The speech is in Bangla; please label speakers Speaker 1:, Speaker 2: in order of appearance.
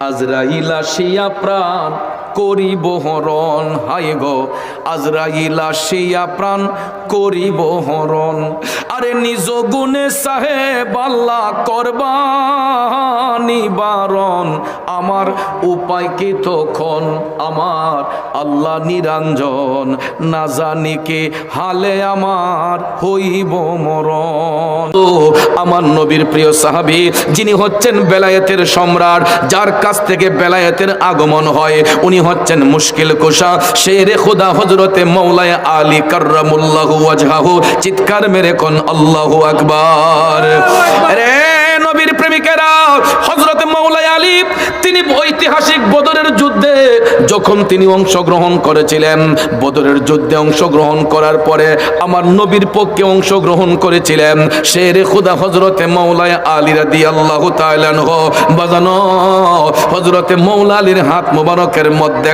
Speaker 1: আজরাইল আসিয়া প্রাণ করিব হরণ, হায় গো আজরাইল আসিয়া প্রাণ করিব হরণ। আরে নিজ গুণে সাহেব আল্লাহ করবানি বারণ, আমার উপায় কি তখন আমার আল্লাহ নিরঞ্জন, না জানি কে হালে আমার হইব মরণ। তো আমার নবীর প্রিয় সাহাবী যিনি হচ্ছেন বেলায়েতের সম্রাট, যার কাছ থেকে বেলায়েতের আগমন হয়, উনি হচ্ছেন মুশকিল কুশা শেরে খুদা হযরতে মাওলানা আলী কাররামুল্লাহু ওয়াজহাহু। চিৎকার মেরে কোন আল্লাহু আকবার। রে নবীর প্রেমিকেরা, হযরত মাওলানা আলী তিনি ঐতিহাসিক বদরের যুদ্ধে যখন তিনি অংশগ্রহণ করেছিলেন, বদরের যুদ্ধে অংশগ্রহণ করার পরে আমার নবীর পক্ষে অংশগ্রহণ করেছিলেন শেরে খুদা হযরতে মাওলানা আলী রাদিয়াল্লাহু তাআলা আনহু। বাজানো হযরতে মাওলানা আলীর হাত মোবারকের মধ্যে